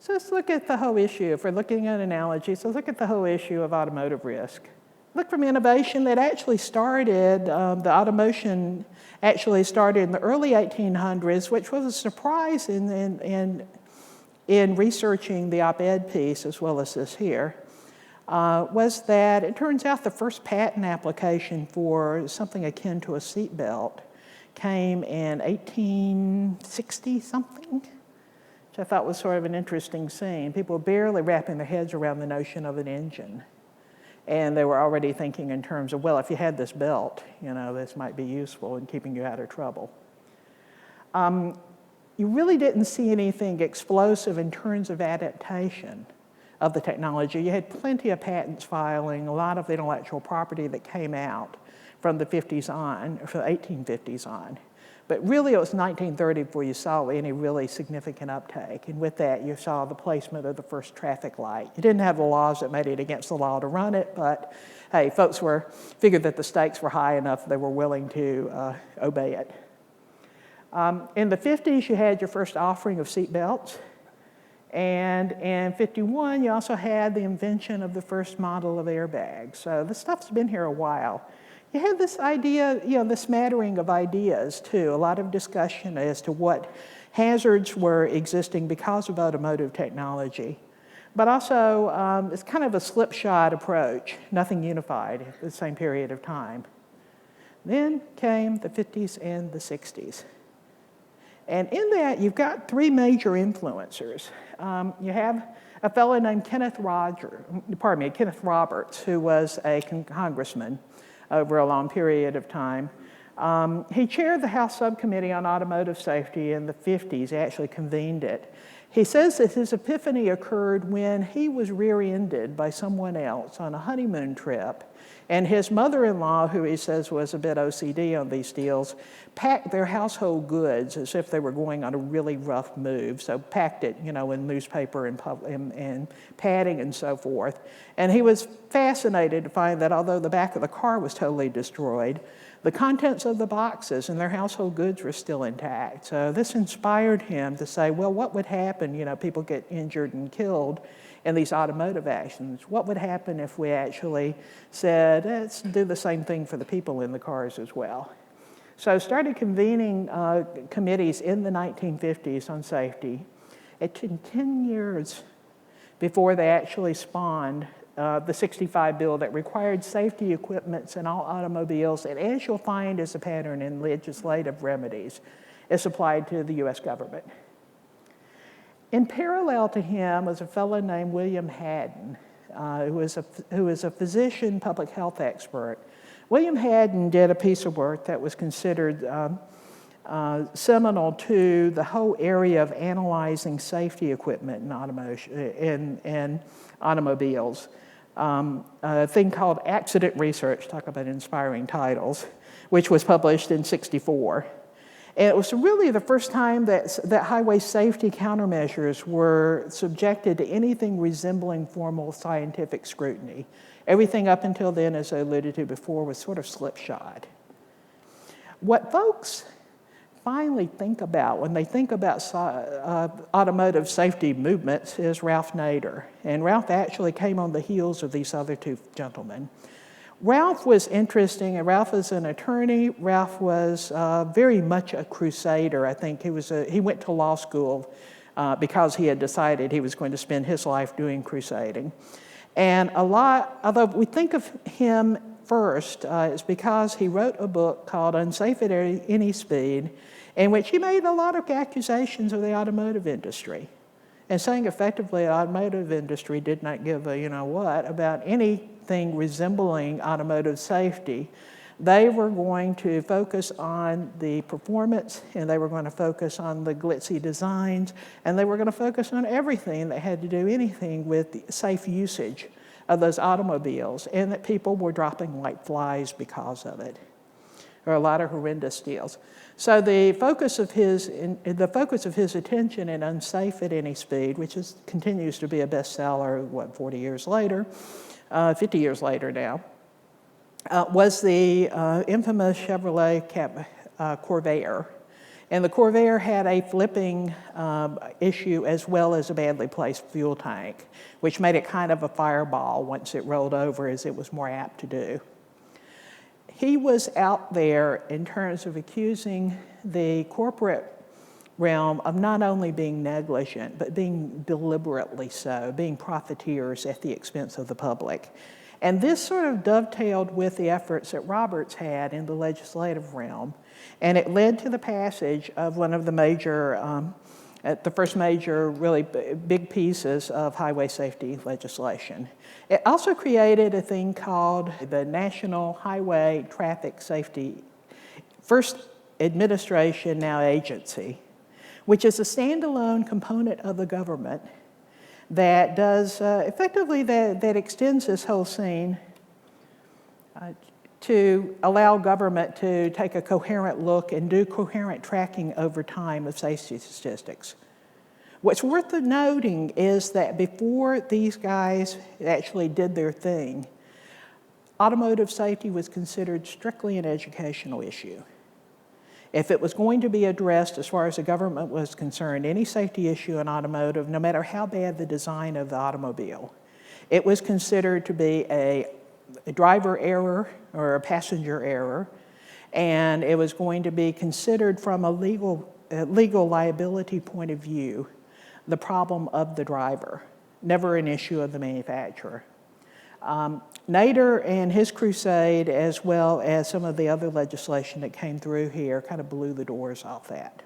So let's look at the whole issue. If we're looking at analogies, let's look at the whole issue of automotive risk. Look from innovation that actually started, the automation actually started in the early 1800s, which was a surprise in researching the op-ed piece as well as this here, was that it turns out the first patent application for something akin to a seatbelt came in 1860 something, which I thought was sort of an interesting scene. People were barely wrapping their heads around the notion of an engine. And they were already thinking in terms of, well, if you had this belt, you know, this might be useful in keeping you out of trouble. You really didn't see anything explosive in terms of adaptation of the technology. You had plenty of patents filing, a lot of intellectual property that came out from the 50s on, or from the 1850s on. But really it was 1930 before you saw any really significant uptake. And with that, you saw the placement of the first traffic light. You didn't have the laws that made it against the law to run it, but hey, folks figured that the stakes were high enough they were willing to obey it. In the 50s, you had your first offering of seat belts. And in 51, you also had the invention of the first model of airbags. So this stuff's been here a while. You had this idea, you know, this smattering of ideas too, a lot of discussion as to what hazards were existing because of automotive technology. But also, it's kind of a slipshod approach, nothing unified at the same period of time. Then came the 50s and the 60s. And in that, you've got three major influencers. You have a fellow named Kenneth Roberts, who was a congressman over a long period of time. He chaired the House Subcommittee on Automotive Safety in the 50s, he actually convened it. He says that his epiphany occurred when he was rear-ended by someone else on a honeymoon trip, and his mother-in-law, who he says was a bit OCD on these deals, packed their household goods as if they were going on a really rough move. So packed it, you know, in newspaper and padding and so forth. And he was fascinated to find that although the back of the car was totally destroyed, the contents of the boxes and their household goods were still intact. So this inspired him to say, well, what would happen, you know, people get injured and killed in these automotive actions. What would happen if we actually said, let's do the same thing for the people in the cars as well? So started convening committees in the 1950s on safety. It took 10 years before they actually spawned the 65 bill that required safety equipment in all automobiles, and as you'll find as a pattern in legislative remedies, is applied to the US government. In parallel to him was a fellow named William Haddon, who was a physician, public health expert. William Haddon did a piece of work that was considered seminal to the whole area of analyzing safety equipment in automobiles. A thing called Accident Research, talk about inspiring titles, which was published in '64. And it was really the first time that highway safety countermeasures were subjected to anything resembling formal scientific scrutiny. Everything up until then, as I alluded to before, was sort of slipshod. What folks finally think about when they think about automotive safety movements is Ralph Nader. And Ralph actually came on the heels of these other two gentlemen. Ralph was interesting, and Ralph is an attorney. Ralph was very much a crusader. I think he went to law school because he had decided he was going to spend his life doing crusading. And although we think of him first, it's because he wrote a book called Unsafe at Any Speed, in which he made a lot of accusations of the automotive industry, and saying effectively the automotive industry did not give a you-know-what about anything resembling automotive safety. They were going to focus on the performance, and they were going to focus on the glitzy designs, and they were going to focus on everything that had to do anything with the safe usage of those automobiles, and that people were dropping like flies because of it. There are a lot of horrendous deals. So the focus of his attention in Unsafe at Any Speed, which continues to be a bestseller, 40 years later, 50 years later now, was the infamous Chevrolet Corvair. And the Corvair had a flipping issue as well as a badly placed fuel tank, which made it kind of a fireball once it rolled over, as it was more apt to do. He was out there in terms of accusing the corporate realm of not only being negligent, but being deliberately so, being profiteers at the expense of the public. And this sort of dovetailed with the efforts that Roberts had in the legislative realm, and it led to the passage of one of the major, the first major really big pieces of highway safety legislation. It also created a thing called the National Highway Traffic Safety, first administration, now agency, which is a standalone component of the government that does effectively that extends this whole scene to allow government to take a coherent look and do coherent tracking over time of safety statistics. What's worth noting is that before these guys actually did their thing, automotive safety was considered strictly an educational issue. If it was going to be addressed as far as the government was concerned, any safety issue in automotive, no matter how bad the design of the automobile, it was considered to be a driver error or a passenger error, and it was going to be considered from a legal liability point of view, the problem of the driver, never an issue of the manufacturer. Nader and his crusade, as well as some of the other legislation that came through here, kind of blew the doors off that.